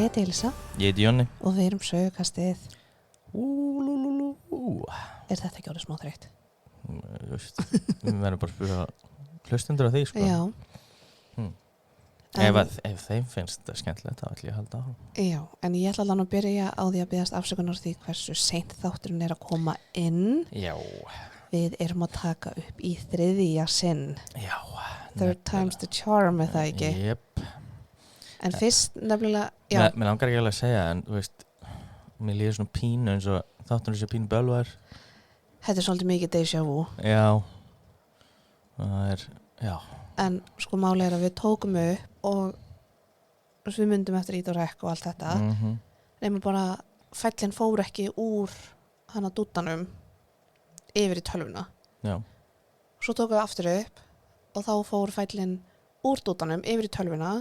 heiti Elisa Ég heiti Jonni. og við erum Sögukastið. Úlúlúlú. Er þetta ekki orðið smá þreytt? Just, við verðum bara að spura hlustundur á því, sko. Já. Ef þeim finnst það skemmtilegt, þá ætlum ég að halda á. Já, en ég ætla alveg að byrja á því að biðjast afsökunar því hversu seint þátturinn er að koma inn. Já. Við erum að taka upp í 3. sinn. Já. Third time's the charm, er það ekki? Jep. En fyrst nefnilega, já. Mér langar ekki alveg að segja, en þú veist, mér líður svona pínu eins og þátturinn sé pínu bölvar. Þetta er svolítið mikið déjà vu. Já. Það er, já. En sko máli er að við tókum upp og við myndum eftir ít og rekk og allt þetta. Nefnum bara fællin fór ekki úr hana dúttanum yfir í tölvuna. Já. Svo tókum við aftur upp og þá fór fællin úr dúttanum yfir í tölvuna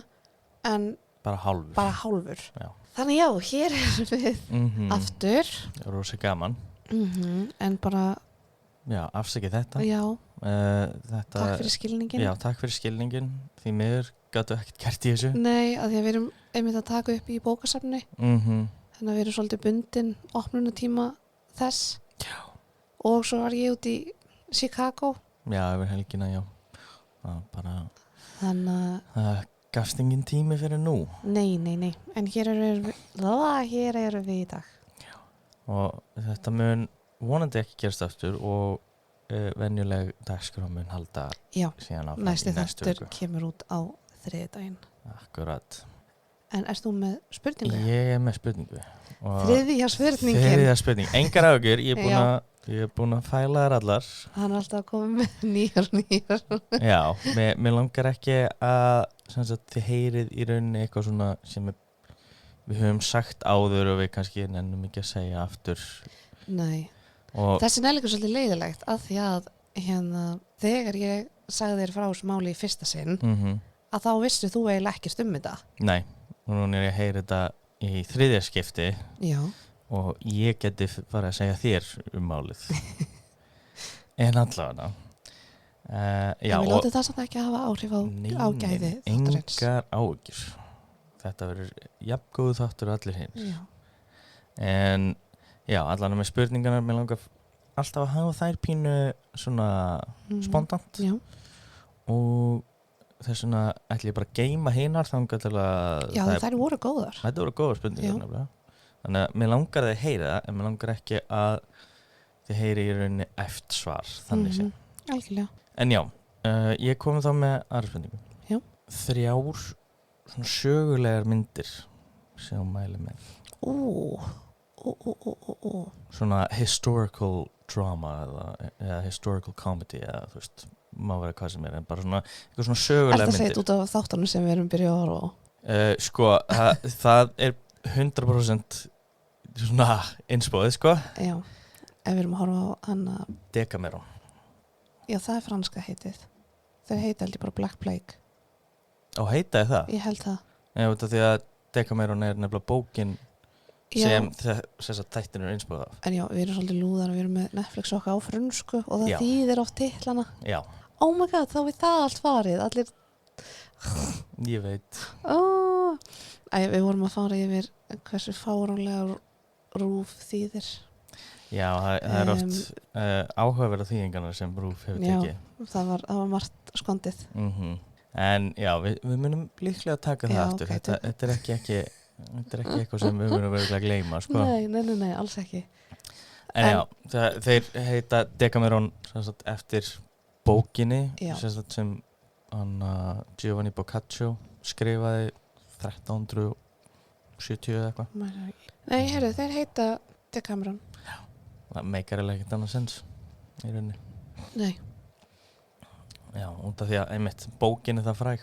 en Bara hálfur. bara hálfur. Já. Þannig já, hér erum við aftur. Rosa gaman. En bara, Já, afsakið þetta. já, Þetta, takk fyrir skilningin. Já, takk fyrir skilningin. Því miður gátu ekkert gert í þessu. Nei, að því að við erum einmitt að taka upp í bókasafni. Þannig að við erum svolítið bundin opnunatíma þess. Já. Og svo var ég út í Chicago. Já, yfir helgina, já. Það bara, Þannig að, það gafst engin tími fyrir nú. nei. En hér eru við í dag. Og þetta mun vonandi ekki gerast aftur og venjuleg dagskrá mun halda Já, síðan áfram næsti í næstu þáttur viku. kemur út á 3. Akkurat. En ert þú með spurningu? Ég er með spurningu. Og 3. spurningin. Þriðja spurning. Engar ágjur, ég er búin að fæla þær allar. Hann er alltaf að koma með nýjar. Já, mér langar ekki að sem sagt, þið heyrið í rauninni eitthvað svona sem við höfum sagt áður og við kannski nennum ekki að segja aftur. Nei. Og Þessi er líka svolítið leiðilegt að því að þegar ég sagði þér frá þessu máli í fyrsta sinn að þá vissu þú eiginlega ekki þetta. nei, núna er ég að heyra þetta í 3. skipti Já. og ég geti bara að segja þér málið. En allavega. Já, En við látum það samt ekki hafa áhrif á gæði þáttarins. engar ágjur. Þetta verður jafngóðu þáttur allir hins. Já. En já, allan með spurningarnar, mér langar alltaf að hafa þær pínu svona spontant Já. og þess vegna ætla ég bara að geyma hinar þangað til að Já, þær voru góðar. þetta voru góðar spurningar nefnilega. Þannig að mér langar að þið heyra það en mér langar ekki að þið heyri í rauninni eftir svar þannig sé. Algjörlega. En já, ég kom þá með aðra spurningu. Já. 3 svona sögulegar myndir sem hún mæli með. Svona historical drama eða historical comedy eða þú veist, má vera hvað sem en bara svona, eitthvað svona sögulega Ertu að segja myndir. þetta út af þáttunum sem við erum byrjuð að horfa á? Sko, það er 100% svona innspóðið, sko. Já, ef við erum að horfa á hana. Decameron. Já, það er franska heitið. Þeir heita held ég bara Black Plague. Og heitaði það? Ég held það. Já, út af því að Decameron er nefnilega bókin sem þess að þættin eru innspóðið af. En já, við erum svolítið lúðar og við erum með Netflix okkar á frönsku og það þýðir oft titlana. Já. Oh my god, þá við það allt farið. Allir... Ég veit. Við vorum að fara yfir hversu fáránlega RÚV þýðir. Já, það er oft áhugaverða þýðingarnar sem RÚV hefur tekið. Já, það var margt skondið. En já, við munum líklega að taka það aftur. Okay, þetta er ekki eitthvað sem við munum verið að gleyma, sko. Nei, alls ekki. En já, þeir heita Decameron eftir bókinni sem Giovanni Boccaccio skrifaði 1370 eða eitthvað. Nei, heyrðu, þeir heita Decameron. Já, það meikar eiginlega ekkert annað sens í rauninni. Nei. Já, út af því að einmitt bókinni það fræg.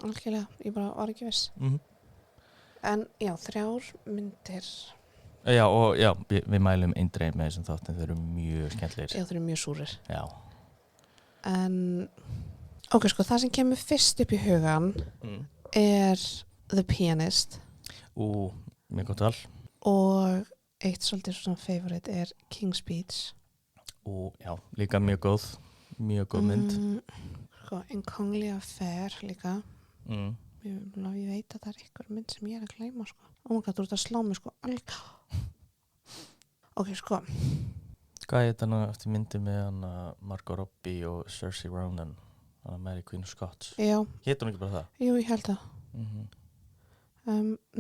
Algjörlega, ég bara var ekki viss. En já, 3 myndir. Já, og já, við mælum eindregið með þessum þáttum, þeir eru mjög skemmtlegir. Já, þeir eru mjög súrir. Já. En, ok, sko, það sem kemur fyrst upp í hugan er The Pianist. Mjög gott val. Og eitt svolítið svona favorite er King's Speech. Já, líka mjög góð mynd. Sko, En kongelig affær líka. ég veit að það eitthvað mynd sem ég að gleyma sko. Oh my god, þú ert að slá mig sko. Ok, sko. Hvað er þetta eftir myndi með hana Margot Robbie og Saoirse Ronan, hana Mary Queen of Scots? Já. Hétt hún ekki bara það? Jú, ég held það.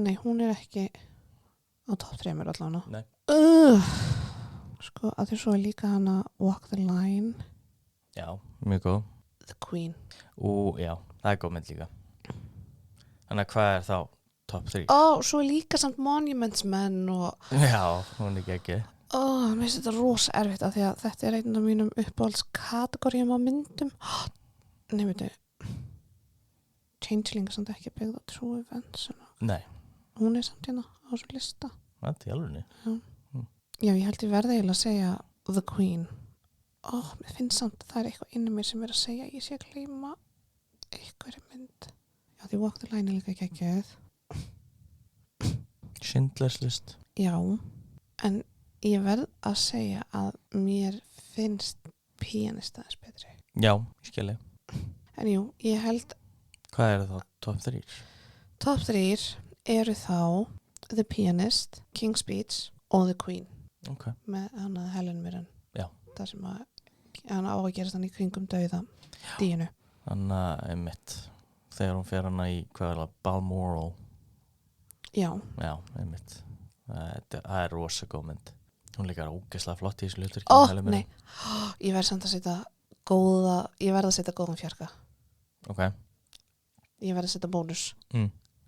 Nei, hún er ekki á topp 3 allavega. Nei. Sko, að því svo er líka hana Walk the Line. Já, mjög góð. The Queen. Já, það er góð mynd líka. Þannig að hvað er þá top 3? Svo er líka samt Monuments Men og Já, hún er ekki. Mér finnst þetta rosa erfitt af því að þetta er einn af mínum uppáhaldskategórium á myndum. Nei, veitu. Changeling er samt ekki byggð á True Events. Nei. Hún er samt hérna á svo lista. Það er alveg. Já, ég held ég verði eiginlega að segja The Queen. Mér finnst samt að það er eitthvað inni mér sem er að segja ég sé að gleyma einhverju mynd. Já, því Walk the Line er líka ekki geð. Schindler's List. Já, en ég verð að segja að mér finnst Pianist aðeins betri. Já, ég skilji. En jú, ég held Hvað eru þá top 3? Top 3 eru þá The Pianist, King's Speech og The Queen. Ok. Með hana Helen Mirren. Já. Það sem að hann á að gerast hann í kringum dauða Díunu. Þannig að einmitt þegar hún fer hana í hvað er það, Balmoral. Já. Já, einmitt. Það er rosa góð mynd. Hún líka ógeðslega flott í þessu hlutverki. Nei. Ég verð samt að setja góðan fjarka. Ok. Ég verð að setja bónus.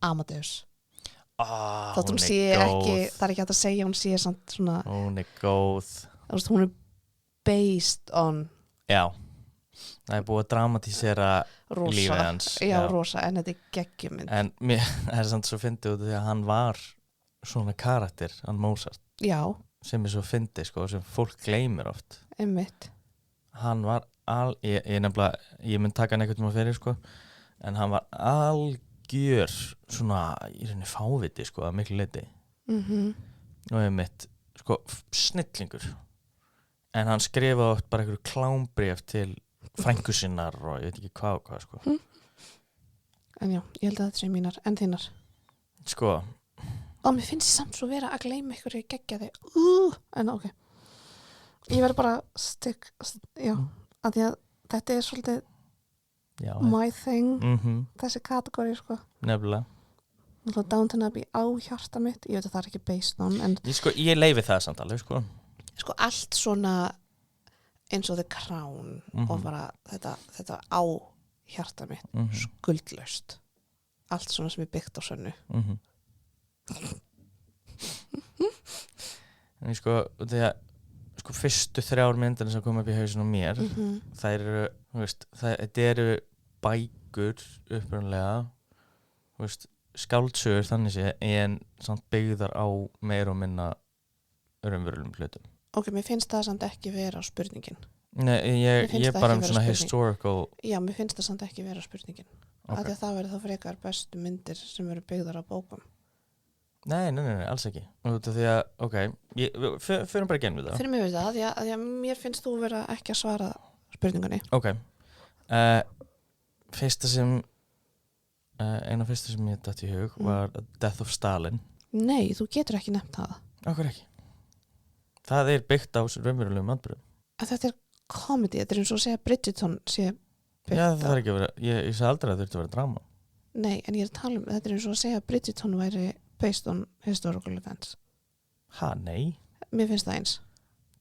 Amadeus. Þótt hún sé ekki, það er ekki hægt að segja, hún sé samt svona. Hún er góð. Hún er based on. Já. Það er búið að dramatísera lífið hans. Já, rosa, en þetta er geggjumynd. En það er samt svo fyndið út af því að hann var svona karakter, hann Mozart. Já. Sem er svo fyndið, sko, sem fólk gleymir oft. Einmitt. Hann var ég mun taka hann einhvern veginn fyrir, sko, en hann var algjör svona í rauninni fáviti, sko, að miklu leyti. Og einmitt, sko, snillingur. En hann skrifaði oft bara einhverju klámbréf til frænku sinnar og ég veit ekki hvað, sko. En já, ég held að þetta sé mínar, en þínar. Sko. Mér finnst ég samt svo vera að gleyma ykkur í geggjaði. En ok. Ég verð bara já, að því að þetta er svolítið my thing, þessi kategóri, sko. Nefnilega. Downton Abbey á hjarta mitt, ég veit að það er ekki based on, en ég leyfi það samt alveg, sko. Sko allt svona eins og The Crown og bara þetta á hjarta mitt, skuldlaust. Allt svona sem er byggt á sönnu. En sko, þegar fyrstu 3 myndina sem kom upp í hausinn á mér, þær eru, þetta eru bækur upprunalega, skáldsögur þannig sé, en samt byggðar á meira og minna raunverulegum hlutum. Ok, mér finnst það samt ekki vera spurningin. Nei, ég bara svona historical. Já, mér finnst það samt ekki vera spurningin. Af því að það verður þá frekar bestu myndir sem eru byggðar á bókum. Nei, alls ekki. Því að, ok, fyrir bara genn við það. Fyrir mig við það, því að mér finnst þú vera ekki að svara spurningunni. Ok. Eina fyrsta sem ég datt í hug var Death of Stalin. Nei, þú getur ekki nefnt það. Okkur ekki. Það er byggt á raunverulegum atburðum. Þetta er comedy, þetta er eins og að segja Bridgerton sé byggt á. Já, það er ekki að vera, ég sagði aldrei að það þurfti að vera drama. Nei, en ég er að tala þetta er eins og að segja Bridgerton væri based on historical events. Nei. Mér finnst það eins.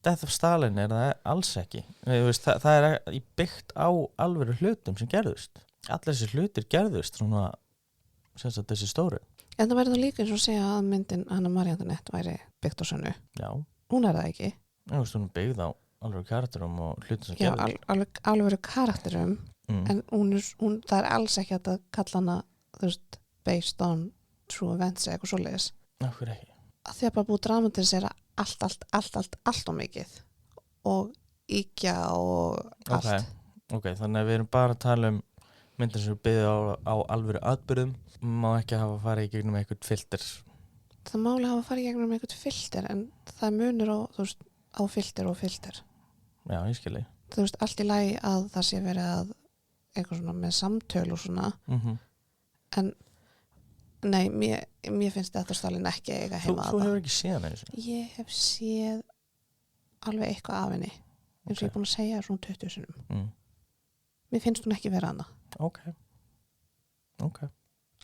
Death of Stalin er það alls ekki. Það er byggt á alvöru hlutum sem gerðust. Allir þessi hlutir gerðust svona, sem sagt þessi stóru. En það væri þá líka eins og að segja að myndin Anna Marie Antoinette væri byggt á sönnu. Já. Hún er það ekki. Hún er byggð á alvöru karakterum og hlutum sem gerðust. Já, alvöru karakterum, en það er alls ekki að kalla hana, based on true events eða eitthvað svoleiðis. Okkur ekki. Að því að bara búið dramatisera allt og mikið. Og íkja og allt. Ok, þannig að við erum bara að tala um myndir sem byggðu á alvöru atburðum, má ekki hafa farið í gegnum eitthvað filter. Það máli hafa farið í gegnum eitthvað filter, en það munur á filter og filter. Já, ég skilji. Allt í lagi að það sé verið að eitthvað svona með samtöl og svona, en Nei, mér finnst þetta stálinn ekki eiga heima Þú hefur ekki séð hana þessu? Ég hef séð alveg eitthvað af henni eins og ég er búin að segja svona 20 sinnum Mér finnst hún ekki vera hana Ok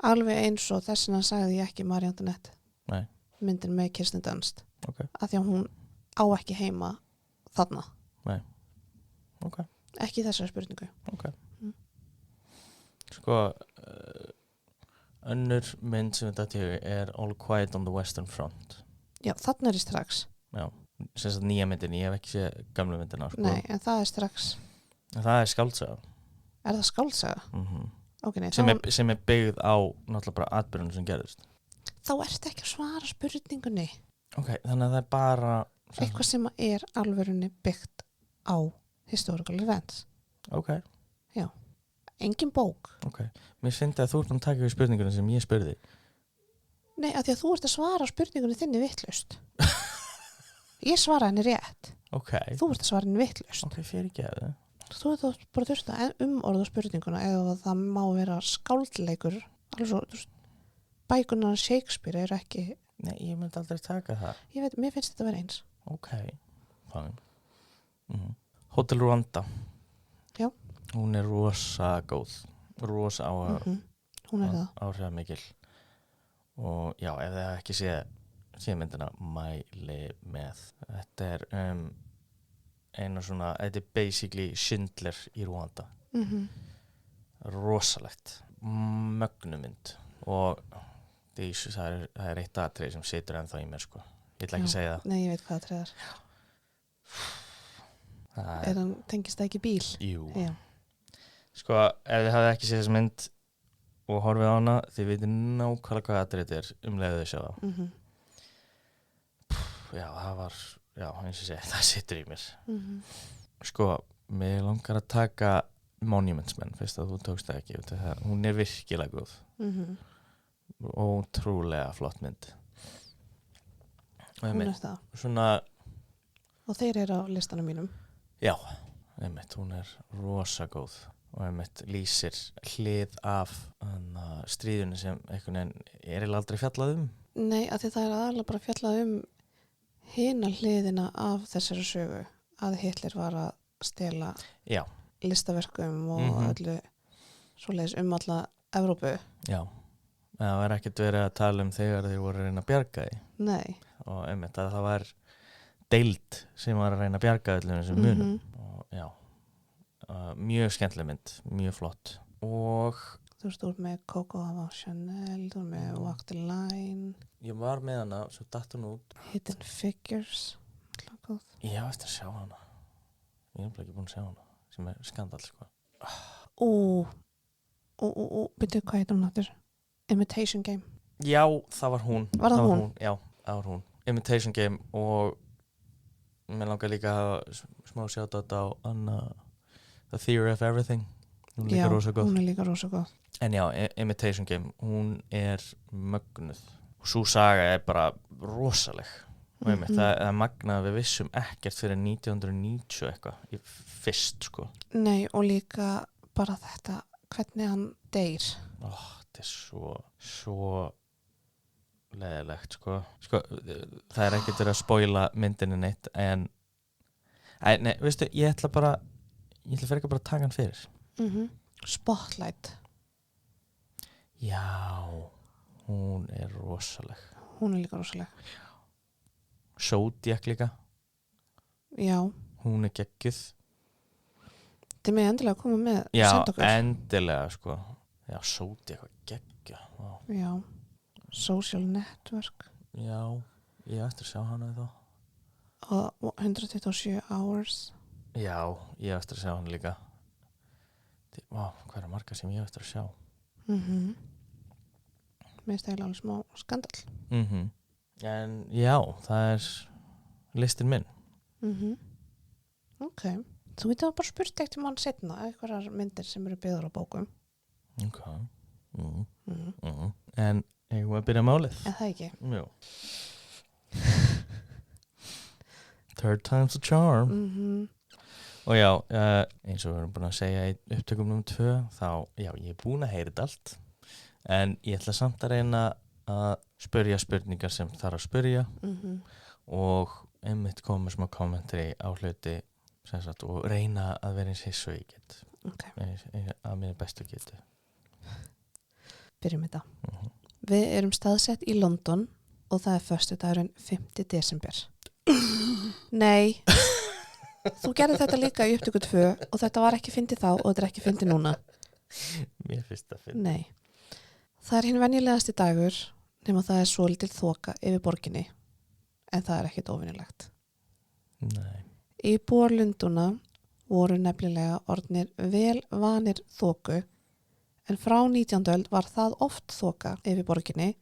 Alveg eins og þess vegna sagði ég ekki Marie Antoinette Nei. myndin með Kirsten Dunst Ok. af því að hún á ekki heima þarna Ok. Ekki í þessari spurningu Sko önnur mynd sem þetta er All Quiet on the Western Front Já, þarna er ég strax Já, sem sagt nýja myndin, ég hef ekki séð gamlu myndina sko. Nei, en það er strax En það er skáldsaga Er það skáldsaga? Okay, nei, sem er byggð á náttúrulega bara atbyrjunum sem gerðist Þá ertu ekki að svara spurningunni Ok, þannig að það er bara eitthvað sem er alvörunni byggt á historical events Ok, Engin bók mér finnst að þú ert að taka við spurningunum sem ég spurði Nei, af því að þú ert að svara spurningunni þinni vitlaust Ég svara henni rétt Ok, Þú ert að svara henni vitlaust fyrir ekki að það Þú ert að bara þurft að orða spurninguna eða það má vera skáldleikur alveg svo, þú veist, bækunar Shakespeare er ekki Nei, ég myndi aldrei taka það Ég veit, mér finnst þetta að vera eins Ok, fine Hotel Rwanda Já. Hún er rosa góð Rosa Hún er það áhrifamikil Og já, ef það ekki sé myndina mæli með Þetta er einu svona, þetta er basically Schindler í Rwanda rosalegt mögnumynd og það er eitt atrið sem situr ennþá í mér sko. Ég ætla ekki að segja það Nei, ég veit hvað það er hann tengist það ekki bíl? Jú Já. Sko, ef þið hafið ekki séð þessa mynd og horfið á hana, þið veitir nákvæmlega hvað atrið þetta er leiðu þau sjá það Já, það var eins og segi, það situr í mér Sko, mig langar að taka Monuments Men, fyrst að þú tókst það ekki það, hún er virkilega góð ótrúlega flott mynd Hún er það svona, og þeir eru á listanum mínum já, hún er rosa góð og lýsir hlið af stríðunni sem einhvern veginn er eiginlega aldrei fjallað Nei, af því það er aðalega bara fjallað hina hliðina af þessari sögu að Hitler var að stela listaverkum og öllu svoleiðis alla Evrópu Já, það var ekkert verið að tala þegar þeir voru að reyna að bjarga því Nei og að það var deild sem var að reyna að bjarga öllum þessum munum og já, mjög skemmtileg mynd, mjög flott og Þú veist, þú ert með Coco Hava Chanel, þú ert með Walk the Line. Ég var með hana, svo datt hún út. Hidden Figures. Ég á eftir að sjá hana. Ég er ekki búin að sjá hana, sem er skandal, sko. Byrju, hvað heitir hún aftur? Imitation Game. Já, það var hún. Var það hún? Já, það var hún. Imitation Game og mér langar líka að hafa smá shoutout á The Theory of Everything. Hún er líka rosa góð. Hún er líka rosa góð. En já, Imitation Game, hún er mögnuð. Og sú saga er bara rosaleg. Og það er magnað að við vissum ekkert fyrir 1990 eitthvað, fyrst sko. Nei, og líka bara þetta, hvernig hann deyr. Þetta er svo leiðilegt sko. Það er ekkert verið að spoila myndinni neitt, en nei, veistu, ég ætla fyrir ekki bara að taka hann fyrir. Spotlight. Já, hún er rosaleg. Hún er líka rosaleg. Zodiac líka. Já. Hún er geggjuð. Þið með endilega að koma með já, senda okkur. Já, endilega sko. Já, Zodiac var geggjuð. Wow. Já, Social Network. Já, ég ætti að sjá hana þá. Og 127 Hours. Já, ég ætti að sjá hana líka. Hvað er marga sem ég ætti að sjá? Mér finnst eiginlega alveg smá skandal. En já, það er listin minn. Ok. Þú veit að bara spurt eitt um hann setna eitthvað myndir sem eru byggðar á bókum. Ok. En ég var að byrja málið. En það ekki? Jú. Third time's a charm. Og já, eins og við erum búin að segja í upptökum nr. 2, þá, já, ég er búin að heyra þetta allt. En ég ætla samt að reyna að spyrja spurningar sem þarf að spyrja og einmitt koma með smá kommentari á hluti sem sagt, og reyna að vera eins hissu ég get. Að mér bestu getu. Byrjum þetta. Við erum staðsett í London og það er föstudagurinn 5. desember. Nei, þú gerði þetta líka í upptöku 2 og þetta var ekki fyndið þá og þetta er ekki fyndið núna. Mér finnst það fyndið. Nei. Það er hinn venjulegasti dagur nema það er svolítil þoka yfir borginni en það er ekkit óvenjulegt. Nei. Íbúar Lundúna voru nefnilega orðnir vel vanir þoku en frá 19. öld var það oft þoka yfir borginni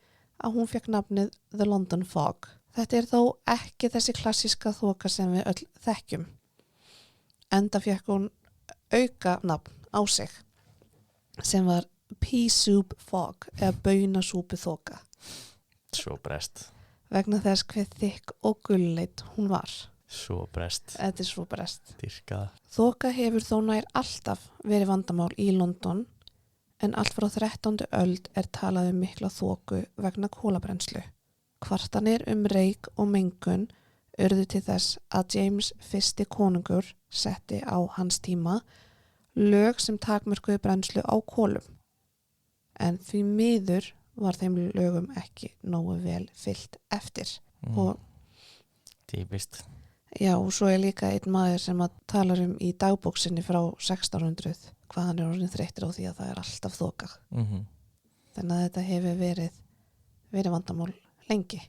að hún fekk nafnið The London Fog. Þetta er þó ekki þessi klassíska þoka sem við öll þekkjum. Enda fekk hún auka nafn á sig sem var Pea Soup Fog eða baunasúpu þoka. Svo brest. Vegna þess hve þykk og gulleit hún var. Svo brest. Þetta er svo brest. Dýrkað. Þoka hefur þó nær alltaf verið vandamál í London en allt frá 13. öld er talað mikla þoku vegna kolabrenslu. Kvartanir reyk og mengun urðu til þess að James I konungur setti á hans tíma lög sem takmörkuðu brenslu á kolum. En því miður var þeim lögum ekki nógu vel fylgt eftir. Og Típist. já, og svo er líka einn maður sem að talar í dagbóksinni frá 1600 hvað hann er orðin þreyttur á því að það er alltaf þoka. Þannig að þetta hefur verið vandamál lengi.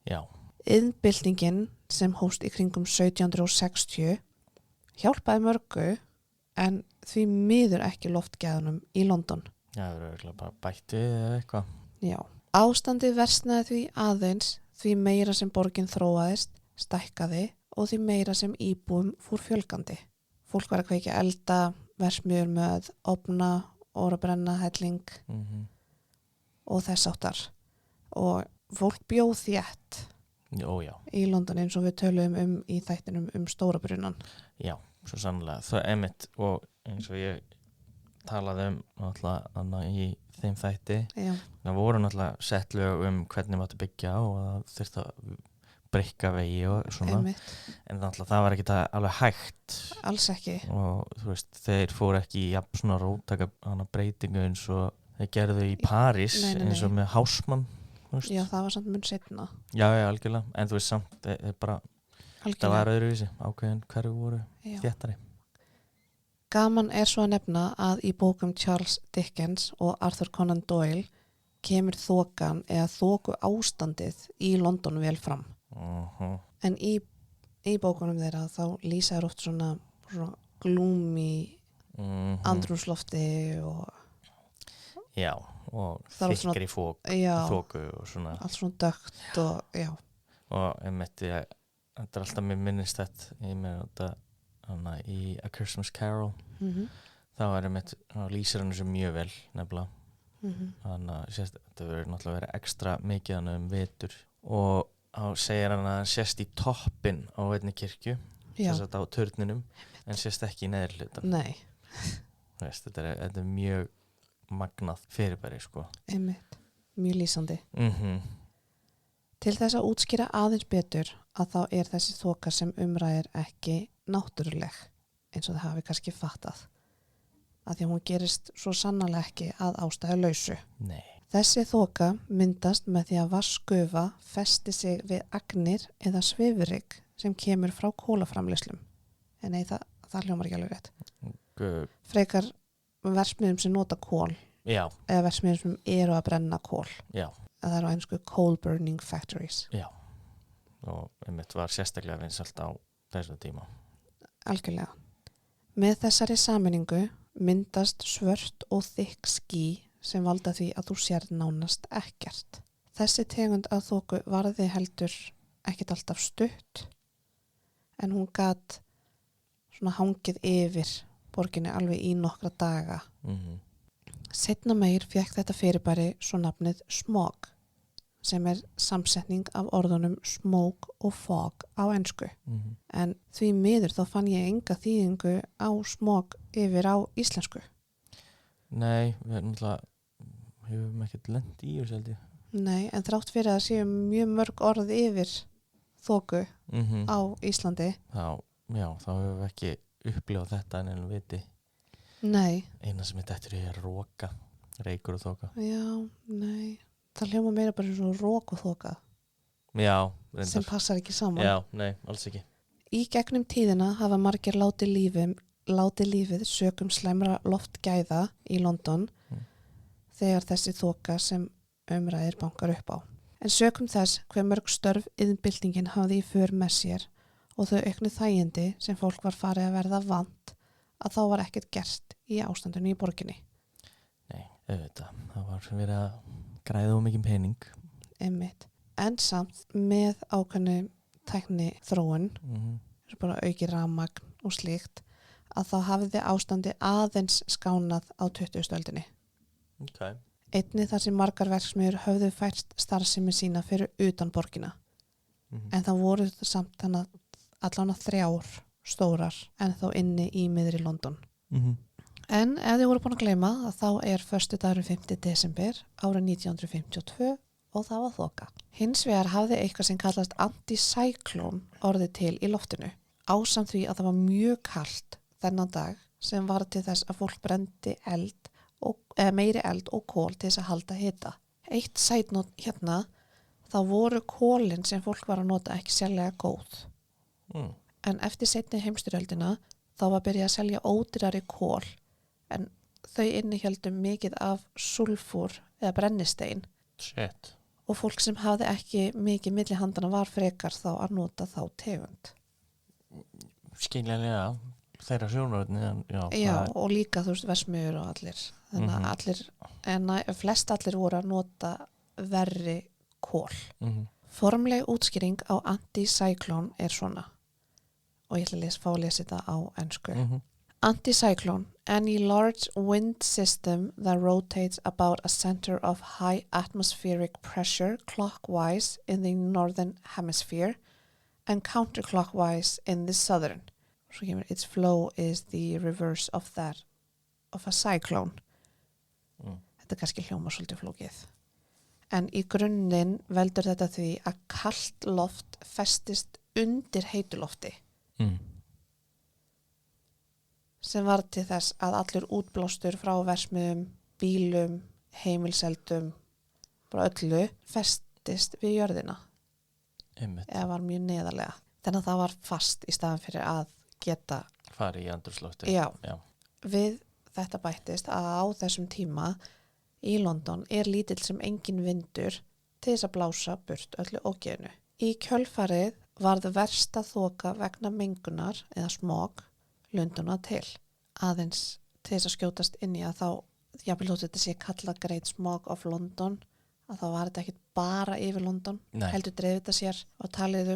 Já. Iðnbyltingin sem hófst í kringum 1760 hjálpaði mörgu en því miður ekki loftgæðunum í London. Já, það verður bara bætt við eða eitthvað. Já. Ástandið versnaði því aðeins því meira sem borgin þróaðist, stækkaði og því meira sem íbúum fór fjölgandi. Fólk var að kveikja elda, verksmiðjur með ofna, brenna, helling og þess áttar. Og fólk bjóð þétt í London eins og við töluðum í þættinum stóra brunan. Já, svo sannlega. Það er einmitt og eins og ég talaði náttúrulega í þeim þætti. Já. Það voru náttúrulega sett lög hvernig máttu byggja og það þurfti að breikka vegi og svona. Einmitt. En náttúrulega það var ekki alveg hægt. Alls ekki. Og þú veist, þeir fóru ekki í svona róttaka breytingu eins og þeir gerðu í París eins og með Haussmann. Já, það var samt mun seinna. Já, algjörlega. En þú veist samt, það var öðruvísi. Ákveðin hverju voru þéttari. Gaman er svo að nefna að í bókum Charles Dickens og Arthur Conan Doyle kemur þokan eða þoku ástandið í London vel fram. En í bókunum þeirra þá lýsa þær oft svona gloomy andrúmslofti og já, og þykkri þoku og svona allt svona dökkt og já. Og þetta er alltaf mér minnist þetta í A Christmas Carol þá lýsir hann þessu mjög vel nefnilega þannig að þetta verður náttúrulega verið ekstra mikið vetur og þá segir hann að hann sést í toppinn á einni kirkju þess að á turninum en sést ekki í neðri hlutan. Nei. Þetta er mjög magnað fyrirbæri sko. Einmitt, mjög lýsandi. Til þess að útskýra aðeins betur að þá er þessi þoka sem umræðir ekki náttúruleg eins og það hafi kannski fattað að því að hún gerist svo sannarlega ekki að ástæðulausu. Nei. Þessi þoka myndast með því að vatnsgufa festi sig við agnir eða svifryk sem kemur frá kólaframleiðslum. En nei, það hljómar ekki alveg rétt. Frekar verksmiðjum sem nota kól eða verksmiðjum sem eru að brenna kól. Já. Það er á ensku coal burning factories. Já, og einmitt var sérstaklega vinsælt á þessu tíma. Algjörlega. Með þessari sameiningu myndast svört og þykk ský sem valda því að þú sér nánast ekkert. Þessi tegund af þoku varði heldur ekkert alltaf stutt en hún gat svona hangið yfir borginni alveg í nokkra daga. Seinna meir fékk þetta fyrirbæri svo nafnið smog sem er samsetning af orðunum smoke og fog á ensku. En því miður þá fann ég enga þýðingu á smog yfir á íslensku. Nei, við náttúrulega hefum ekkert lent í þessu held ég. Nei, en þrátt fyrir að séu mjög mörg orð yfir þoku á Íslandi. Já, þá hefum við ekki upplifað þetta en viti. Nei. Eina sem þetta er roka, reykur og þoka. Já, nei. Það hljóma meira bara svo rók og þoka. Já, reyndar. Sem passar ekki saman. Já, nei, alls ekki. Í gegnum tíðina hafa margir látið lífið sökum slæmra loftgæða í London þegar þessi þoka sem umræðir bankar upp á. En sökum þess hve mörg störf iðnbyltingin hafði í för með sér og þau auknu þægindi sem fólk var farið að verða vant að þá var ekkert gert í ástandinu í borginni. Nei, auðvitað. Það var verið að græða mikið pening. Einmitt. En samt með ákveðnu tækni þróun, bara auki rafmagn og slíkt, að þá hafiði ástandi aðeins skánað á 20. öldinni. Okay. Einnig þar sem margar verksmiðjur höfðu fært starfsemi sína fyrir utan borgina. En það voru samt þannig allan að 3 stórar en þá inni í miðri London. En ef þið voru búin að gleyma að þá er föstudagur 5. desember árið 1952 og það var þoka. Hins vegar hafði eitthvað sem kallast anticyclone orðið til í loftinu, ásamt því að það var mjög kalt þennan dag sem var til þess að fólk brendi meiri eld og kol til þess að halda hita. Eitt sætnót hérna, þá voru kólin sem fólk var að nota ekki sérlega góð. En eftir seinni heimstyrjöldina þá var byrjað að selja ódýrari kól, en þau innihéldu mikið af sulfúr eða brennistein. Shit. Og fólk sem hafði ekki mikið milli handana var frekar þá að nota þá tegund. Skiljanlega, þeirra sjónarhóttni. Já, og líka þú veist versmiður og allir. Þannig að flest allir voru að nota verri kól. Formleg útskýring á anticyclone er svona. Og ég ætla að fá að lesa þetta á ensku. Anticyclone, any large wind system that rotates about a center of high atmospheric pressure clockwise in the northern hemisphere and counterclockwise in the southern. So its flow is the reverse of that of a cyclone. Þetta kannski hljóma svolítið flókið. En í grunninn veldur þetta því að kalt loft festist undir heitu lofti. Sem var til þess að allur útblástur frá versmiðum, bílum, heimilseldum, bara öllu, festist við jörðina. Eða var mjög neðarlega. Þannig að það var fast í staðan fyrir að geta farið í andrúmslofti. Já. Við þetta bættist að á þessum tíma í London er lítill sem engin vindur til þess að blása burt öllu ógeðinu. Í kjölfarið varð versta þoka vegna mengunar eða smog Lunduna til. Aðeins til þess að skjótast inn í að þá, jafnvel þótt þetta sé kallað Great Smog of London, að þá var þetta ekki bara yfir London. Heldur dreifði þetta sér og talið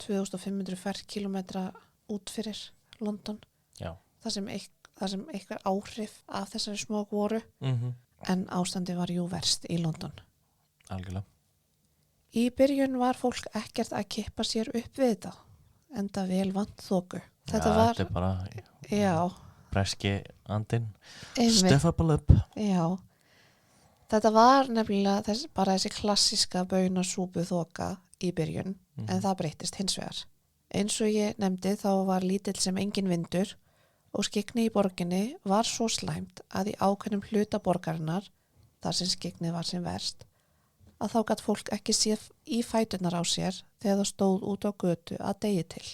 2500 ferkilometra út fyrir London. Já. Það sem eitthvað áhrif af þessari smog voru. En ástandi var jú verst í London. Algjörlega. Í byrjun var fólk ekkert að kippa sér upp við þetta, enda vel vant þoku. Þetta er bara breski andinn. Step up a lip. Já. Þetta var nefnilega þessi klassíska baunasúpu þoka í byrjun, en það breyttist hins vegar. Eins og ég nefndi þá var lítill sem engin vindur og skyggni í borginni var svo slæmt að í ákveðnum hluta borgarinnar, þar sem skyggni var sem verst, að þá gat fólk ekki séð í fæturnar á sér þegar það stóð út á götu að degi til.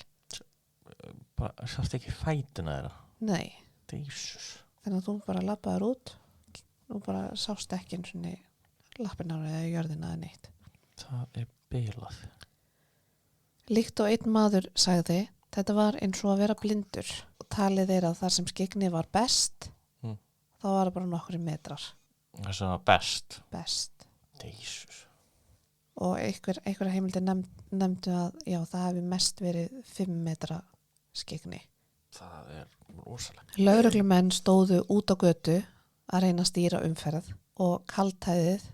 Sást ekki fætuna þeirra? Nei. Jesus. Þannig að þú bara labbaður út og bara sást ekki eins og lappinar eða jörðina eða neitt. Það er bilað. Líkt og einn maður sagði, þetta var eins og að vera blindur og talið þeirra að þar sem skyggni var best, þá var það bara nokkri metrar. Það sem var best? Best. Jesus. Og einhver heimildir nefndu að já, það hefði mest verið 5 metra skyggni. Það er rosalega. Lögreglumenn stóðu út á götu að reyna að stýra umferð og kaldhæðið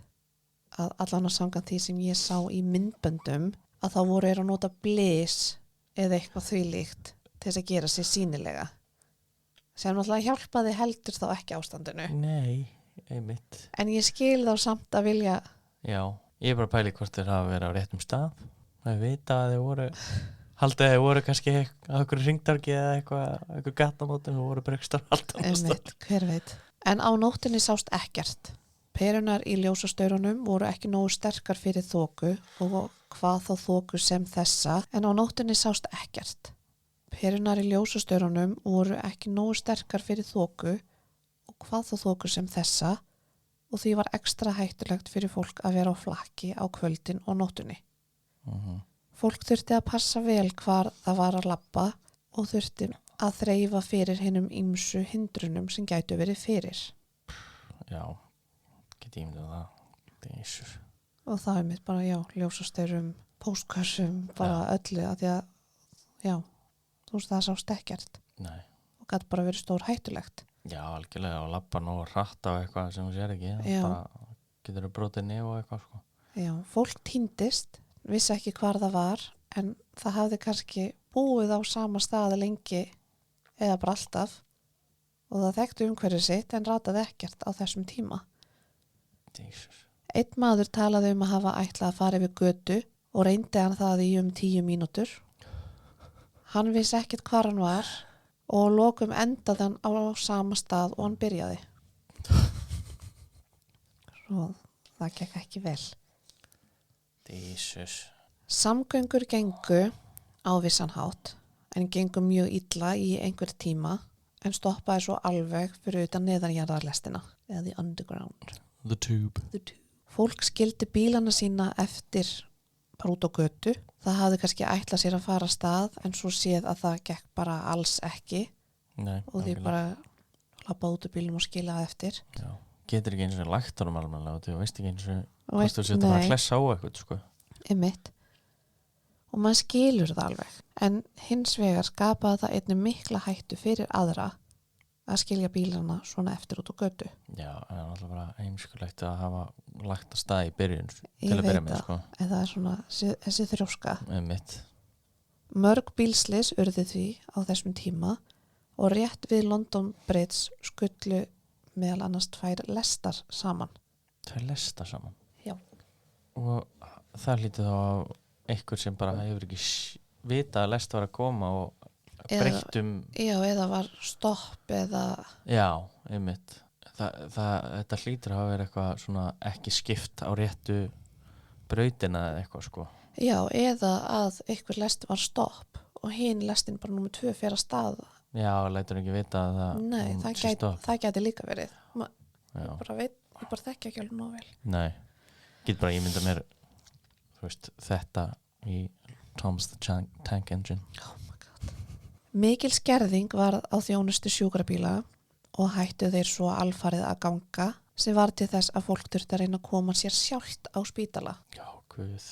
að allan á samkvæmt því sem ég sá í myndböndum að þá voru að nota blís eða eitthvað þvílíkt til þess að gera sér sýnilega. Sem náttúrulega hjálpaði heldur þá ekki ástandinu. Nei, einmitt. En ég skil þá samt að vilja, Já, ég er bara að pæla í hvort þeir hafa verið á réttum stað. Það vita að þeir voru, haldið að þeir voru kannski á einhverju hringdargi eða einhverju gatnamótum og voru bara ekki starf alltaf á stað. einmitt, hver veit. En á nóttinni sást ekkert. Perunar í ljósastaurunum voru ekki nógu sterkar fyrir þoku og hvað þá þoku sem þessa, en á nóttinni sást ekkert. Perunar í ljósastaurunum voru ekki nógu sterkar fyrir þoku og hvað þá þoku sem þessa og því var ekstra hættulegt fyrir fólk að vera á flakki á kvöldin og nóttunni. Fólk þurfti að passa vel hvar það var að labba og þurfti að þreifa fyrir hinum ýmsu hindrunum sem gætu verið fyrir. Já, geti ég myndið það. Jesus. Og það er mitt bara, já, ljósastaurum, póstkassum, bara öllu að því að, já, þú veist það sást ekkert. Nei. Og gæti bara verið stór hættulegt. Já, algjörlega, og labba nú hratt á eitthvað sem þú sér ekki. Já. Bara getur þú brotið nef og eitthvað, sko. Já, fólk týndist, vissi ekki hvar það var, en það hafði kannski búið á sama staði lengi eða bara alltaf og það þekktu umhverfið sitt en rataði ekkert á þessum tíma. Jesus. Einn maður talaði að hafa ætlað að fara yfir götu og reyndi hann það í 10 mínútur. Hann vissi ekkert hvar hann var og lokum endaði hann á sama stað og hann byrjaði. Svo það gekk ekki vel. Jesus. Samgöngur gengu á vissan hátt en gengu mjög illa í einhver tíma en stoppaði svo alveg fyrir utan neðanjarðarlestina eða the underground. The tube. Fólk skildi bílana sína eftir bara út á götu. Það hafði kannski ætlað sér að fara af stað en svo séð að það gekk bara alls ekki. Nei, Og því bara labbaði út úr bílum og skilaði eftir. Já, getur ekki eins og lagt honum almennilega og þú veist ekki eins og Og hvort þú setja bara að klessa á eitthvað, sko. Einmitt. Og maður skilur það alveg. En hins vegar skapaði það einnig mikla hættu fyrir aðra að skilja bílana svona eftir út á götu. Já, það er alltaf bara heimskulegt að hafa lagt að stað í byrjun Ég til að byrja veit með, það. sko. En það er svona þessi þrjóska. Einmitt. Mörg bílslis urðu því á þessum tíma og rétt við London Bridge skullu meðal annars 2 lestar saman. Það er lesta saman. Já. Og það hlýtur þá á einhver sem bara hefur ekki vita að lest var að koma og breyttum. Já, eða var stopp eða... Já, einmitt. Þetta hlýtur að hafa verið eitthvað svona ekki skipt á réttu brautina eða eitthvað, sko. Já, eða að einhver lest var stopp og hinn lestin bara númer 2 fyrir að stað. Já, lætur ekki vita að það Nei, það gæti líka verið. Já. Ég bara þekki ekki alveg nóg vel. Nei, get bara ímynda mér þú veist, þetta í Thomas the Tank Engine. Oh my god. Mikil skerðing var á þjónustu sjúkrabíla og hættu þeir svo alfarið að ganga sem var til þess að fólk þurfti að reyna að koma sér sjálft á spítala. Já, guð.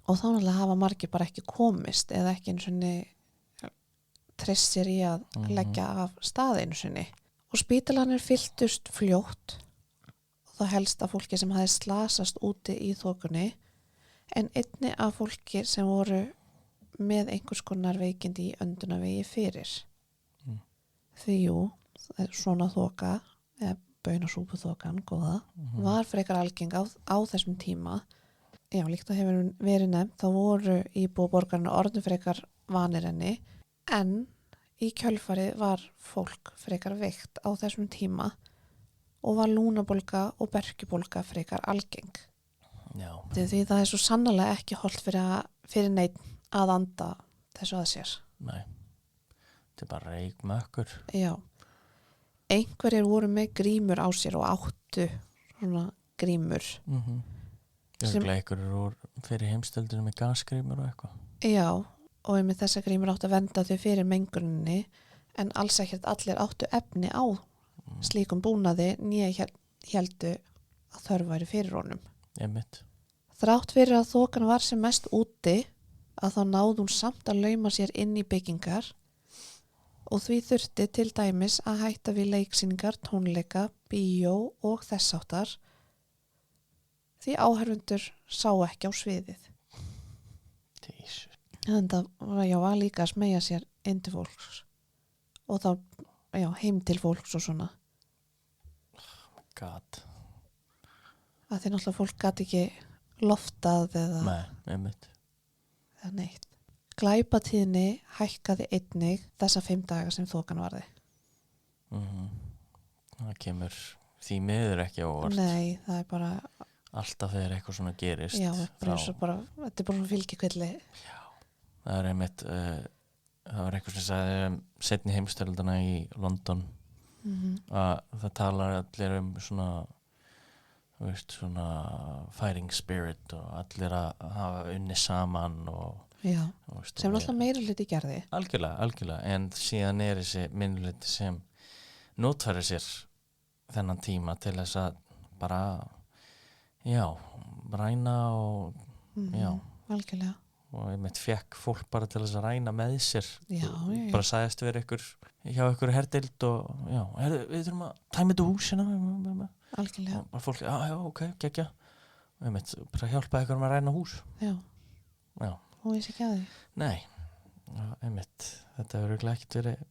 Og þá náttúrulega hafa margir bara ekki komist eða ekki einu sinni treyst sér í að leggja af stað einu sinni. Og spítalanir fylltust fljótt og það helst af fólki sem hafi slasast úti í þokunni en einni af fólki sem voru með einhvers konar veikindi í öndunavegi fyrir. Því jú, svona þoka, eða baunasúpuþokan, góða, var frekar algeng á þessum tíma. Já, líkt að hefur verið nefnt, þá voru íbúaborgarnir orðin frekar vanir henni, en í kjölfarið var fólk frekar veikt á þessum tíma og var lúnabólga og berkjubólga frekar algeng. Já. Því það er svo sannarlega ekki hollt fyrir neitt að anda þessu að sér. Nei, þetta er bara reykmökkur. Já. Einhverjir voru með grímur á sér og áttu svona grímur. Örgulega einhverjir voru fyrir heimstöldinu með gasgrímur og eitthvað. Já, og með þessa grímur áttu að venda þau fyrir menguninni en alls ekkert allir áttu efni á slíkum búnaði nýja héldu að þörf væri fyrir honum. Einmitt. Þrátt fyrir að þokan var sem mest úti að þá náði hún samt að lauma sér inn í byggingar og því þurfti til dæmis að hætta við leiksýningar, tónleika, bíó og þessáttar því áhorfendur sá ekki á sviðið. Jesus. Þannig að var líka að smeyja sér inn til fólks og þá heim til fólks og svona. Oh my god. að því náttúrulega fólk gat ekki loftað eða einmitt. neitt. Glæpatíðni hækkaði einnig þessa 5 daga sem þokan varði. Það kemur því miður ekki á óvart. Nei, það er bara Alltaf þegar eitthvað svona gerist. já, þetta er bara svona fylgikvilli. Það er einmitt það var eitthvað sem sagði seinni heimsstyrjöldina í London að það talar allir svona þú veist, svona fighting spirit og allir að hafa unni saman og Já, veist, sem alltaf meira hluti gerði. algjörlega, en síðan er þessi minnluti sem notfæri sér þennan tíma til þess að bara ræna og Algjörlega. og ég meitt fekk fólk bara til þess að ræna með sér Já. bara sagðist vera hjá ykkur herdild og við þurfum að tæma þetta húsina Algjörlega. og bara fólk, ok, geggja og ég meitt bara hjálpa ykkur með að ræna hús Já, já, hún vissi ekki að því. nei einmitt, þetta hefur örugglega ekkert verið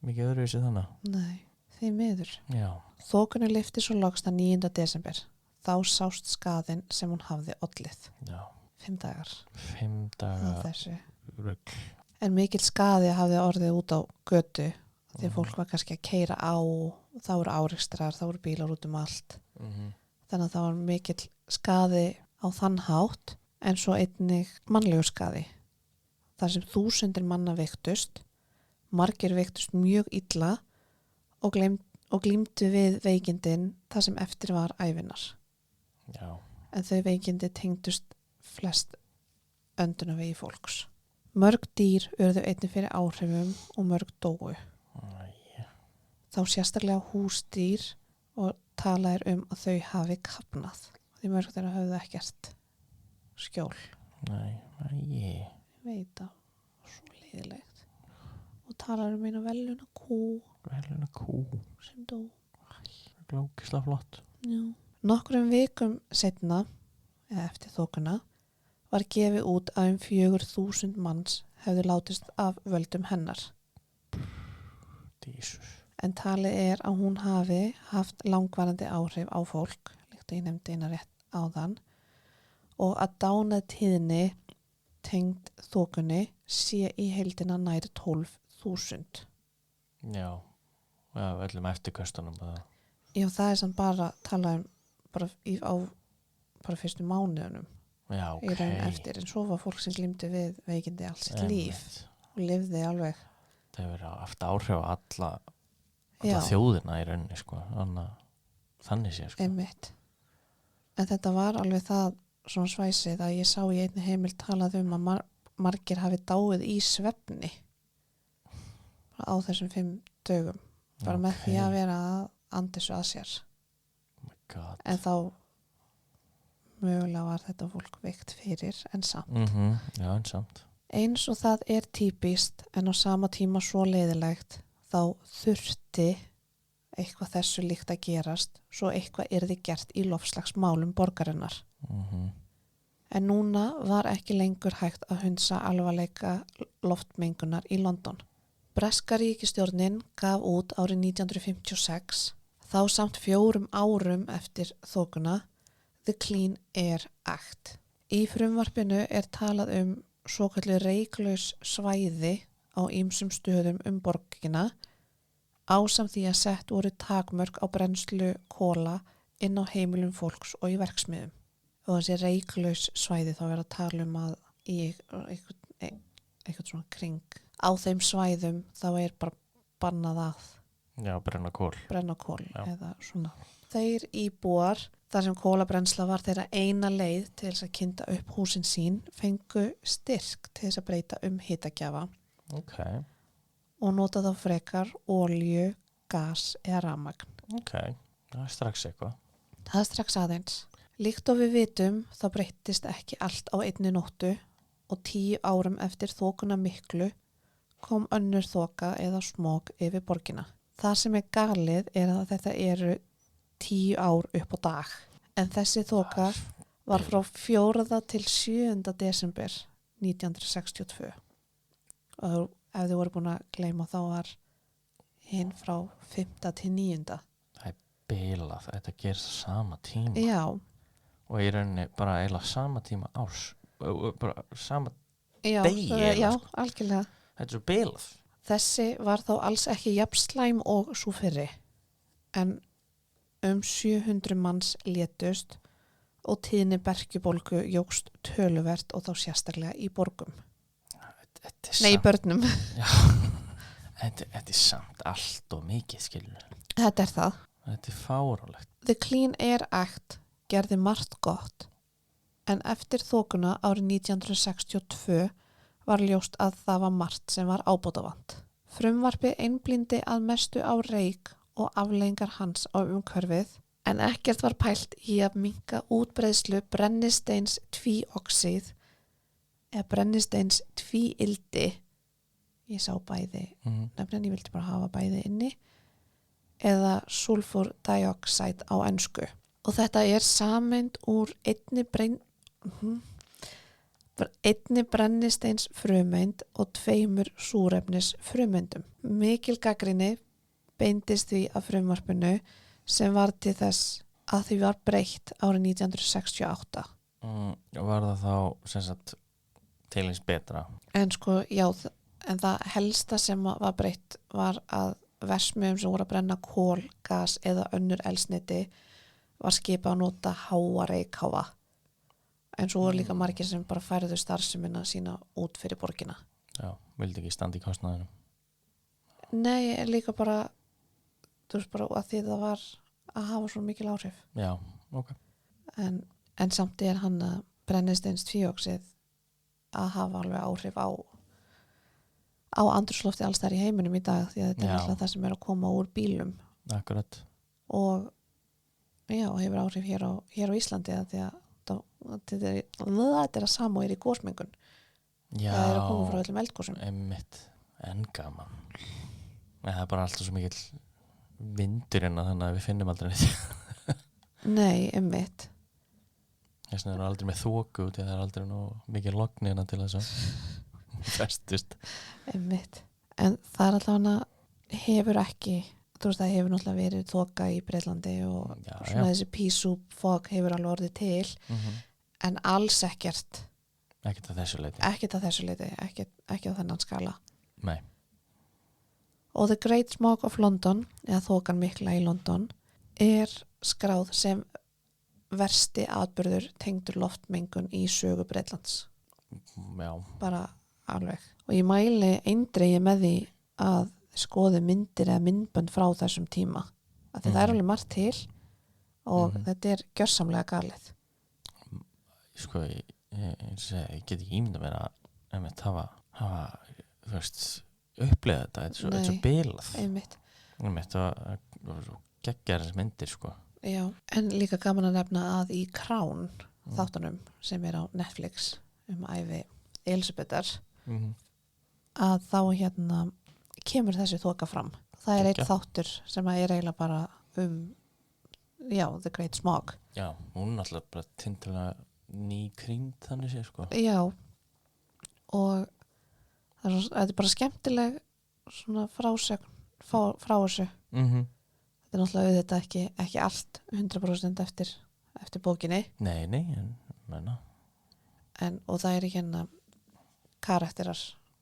mikið öðruvísi þannig Nei, því miður. já, Þokunni lyfti svo loks þann 9. desember. Þá sást skaðinn sem hún hafði ollið. já 5 dagar 5 daga af þessu. rugl En mikil skaði hafði orðið út á götu því að fólk var kannski að keyra á, þá voru árekstrar, þá voru bílar út um allt. Þannig að það var mikil skaði á þann hátt en svo einnig mannlegur skaði. Þar sem 1000 manna veiktust, margir veiktust mjög illa og glímdu við veikindin þar sem eftir var ævinar. já, En þau veikindi tengdust flest öndunarvegi fólks. Mörg dýr urðu einnig fyrir áhrifum og mörg dóu. Þá sérstaklega húsdýr og talaðir að þau hafi kafnað. Því mörg þeirra höfðu ekkert skjól. nei, Ég veit það, svo leiðilegt. Og talaðir eina veluna kú veluna kú sem dó. glókislega flott Já. Nokkrum vikum seinna, eða eftir þokuna, var gefið út að 4.000 manns hefðu látist af völdum hennar. Jesus. En talið að hún hafi haft langvarandi áhrif á fólk, líkt að ég nefndi eina rétt áðan, og að dánartíðni tengd þokunni sé í heildina nær 12.000. já, öllum eftirköstunum Já, það er samt bara talað bara fyrstu mánuðunum já, ok í raun eftir, en svo var fólk sem glímdi við veikindi allt sitt líf og lifði alveg. það hefur haft áhrif á alla Já. þjóðina í rauninni sko. þannig sé sko. Einmitt. En þetta var alveg það svona svæsið að ég sá í einni heimild talað að margir hafi dáið í svefni á þessum 5 dögum bara með því að vera að anda þessu að sér. Oh my God. En þá mögulega var þetta fólk veikt fyrir en samt. já, en samt Eins og það er típist en á sama tíma svo leiðilegt þá þurfti eitthvað þessu líkt að gerast svo eitthvað yrði gert í loftslagsmálum borgarinnar. En núna var ekki lengur hægt að hunsa alvarleika loftmengunar í London. Breska ríkisstjórnin gaf út árið 1956, þá samt 4 árum eftir þokuna, The Clean Air Act. Í frumvarpinu er talað svokallið reyklaus svæði á ýmsum stöðum borgina ásamt því að sett voru takmörk á brennslu kola inn á heimilum fólks og í verksmiðum. Og þessi reyklaus svæði þá er að tala að í eitthvað svona kring á þeim svæðum þá er bara bannað að já, brenna kól já. Eða svona. Þeir íbúar þar sem kólabrennsla var þeirra eina leið til þess að kynda upp húsin sín fengu styrk til þess að breyta hitagjafa ok, og nota þá frekar olíu, gas eða rafmagn. ok, það er strax eitthvað Það er strax aðeins. Líkt og við vitum þá breyttist ekki allt á einni nóttu og 10 árum eftir þokuna miklu kom önnur þoka eða smog yfir borgina. Það sem er galið að þetta eru 10 ár upp á dag. En þessi þoka var frá 4. til 7. desember 1962. Og ef þið voru búin að gleyma þá var hinn frá 5. til 9. það er bilað, þetta gerst sama tíma Já, og í rauninni bara eiginlega sama tíma árs og bara sama Já, degi já, eiginlega, sko. algjörlega. Þetta er svo bilað. Þessi var þó alls ekki jafn slæm og sú fyrri, en 700 manns létust og tíðni berkjubólgu jókst töluvert og þá sérstaklega í borgum. Þetta er Nei, í samt, börnum. þetta er samt allt og mikið, skilur. Þetta er það. Þetta er fáránlegt. The Clean Air Act gerði margt gott, en eftir þokuna árið 1962 var ljóst að það var margt sem var ábótavant. Frumvarpið einblíndi að mestu á reyk og afleiðingar hans á umhverfið, en ekkert var pælt í að minnka útbreiðslu brennisteins tvíoxíð eða brennisteins tvíildi. Ég sá bæði, nefnilega ég vildi bara hafa bæði inni, eða sulfur dioxide á ensku. Og þetta er sameind úr einni brennisteins frumeind og 2 súrefnis frumeindum. Mikil gagnrýni beindist því að frumvarpinu sem var til þess að því var breytt árið 1968. Var það þá sem sagt til eins betra? En sko, já, en það helsta sem var breytt var að verksmiðjum sem voru að brenna kol, gas eða önnur eldsneyti var skipað að nota háa reykháfa. En svo voru líka margir sem bara færðu starfsemina sína út fyrir borgina. Já, vildi ekki standa í kostnaðinum. Nei, líka bara, þú veist bara að því það var að hafa svo mikil áhrif. Já, ok. En samt er hann að brennisteins tvíoxíð að hafa alveg áhrif á andrúmslofti alls þar í heiminum í dag, því að þetta er alltaf það sem er að koma úr bílum. Akkurat. Og já, hefur áhrif hér á Íslandi að því að þetta er að sama og er í gósmengun. Já. Það er að koma frá öllum eldgósum. Einmitt, en gaman. Nei, það er bara alltaf svo mikill vindur hérna þannig að við finnum aldrei neitt. Nei, einmitt. Þess vegna eru aldrei með þoku út, það er aldrei nú mikið logni hérna til þess að festust. Einmitt. En það er allavega hefur ekki, þú veist það hefur náttúrulega verið þoka í Breitlandi og svona þessi pea-soup fog hefur alveg orðið til, en alls ekkert Ekkert að þessu leyti. Ekki á þennan skala. Nei. Og The Great Smog of London, eða þokan mikla í London, er skráð sem versti atburður tengdur loftmengun í sögu Bretlands. Já. Bara alveg. Og ég mæli eindregið með því að skoði myndir eða myndbönd frá þessum tíma. Af því það er alveg margt til og þetta er gjörsamlega galið. Sko, ég get ekki ímynda mér að hafa þú veist, upplega þetta. Þetta er svo bilað. Einmitt og geggjar þessi myndir, sko. Já, en líka gaman að nefna að í Crown þáttunum sem er á Netflix ævi Elísabetar að þá kemur þessi þoka fram. Það er einn þáttur sem er eiginlega bara The Great Smog. Já, hún er alltaf bara tindilega nýkrýnd þannig sé, sko. Já, og þetta er bara skemmtileg svona frásögn frá þessu. Þetta er náttúrulega auðvitað ekki allt 100% eftir bókinni. Nei, en menna. Og það er ekki karakterar.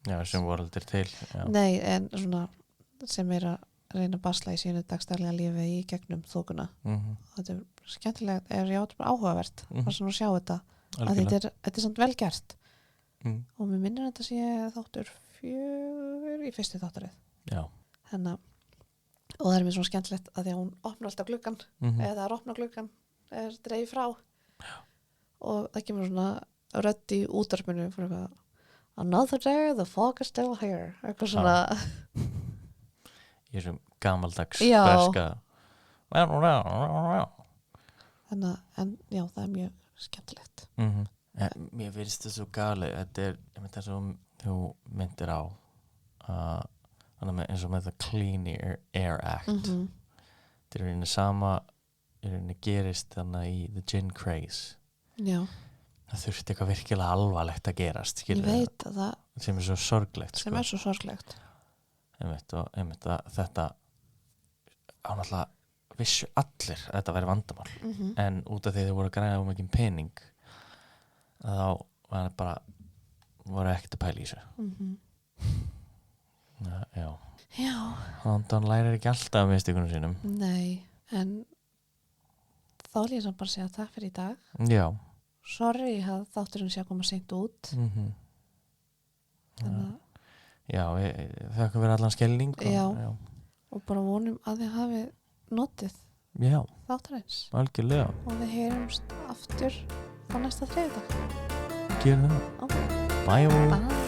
Já, sem voru aldrei til. Já. Nei, en svona sem er að reyna að basla í sínu dagstælega lífi í gegnum þókuna. Þetta er skemmtilegt, bara áhugavert að svona sjá þetta. Að þetta er samt vel gert. Og mér minnir að þetta sé þáttur 4 í fyrstu þáttarið. Já. Og það er mér svona skemmtilegt að því að hún opnar alltaf gluggan eða það er opna gluggan dreif frá. Já. Og það kemur svona rödd í útvarpinu fyrir eitthvað Another day, the fog is still here. Eitthvað svona Í þessum gamaldags breska. Þannig að já, það er mjög skemmtilegt. Mér finnst þetta svo galið. Þetta er þess að þú myndir á eins og með The Clean Air Act. Þetta er sama gerist þannig í The Gin Craze. Já. Það þurfti eitthvað virkilega alvarlegt að gerast. Ég veit að það sem er svo sorglegt. Sem er svo sorglegt. Einmitt að þetta á náttúrulega vissu allir að þetta væri vandamál en út af því þau voru að græða mikið pening þá var bara voru ekkert að pæla í þessu já hann lærir ekki alltaf af mistökunum sínum nei, en þá vil ég samt bara segja takk fyrir í dag já sorry að þátturinn sé að koma seint út já, þakka fyrir allan skelling já, og bara vonum að þið hafi notið já, þáttarins algjörlega og við heyrumst aftur á næsta þriðjudag gerum það okay. bye. Bye.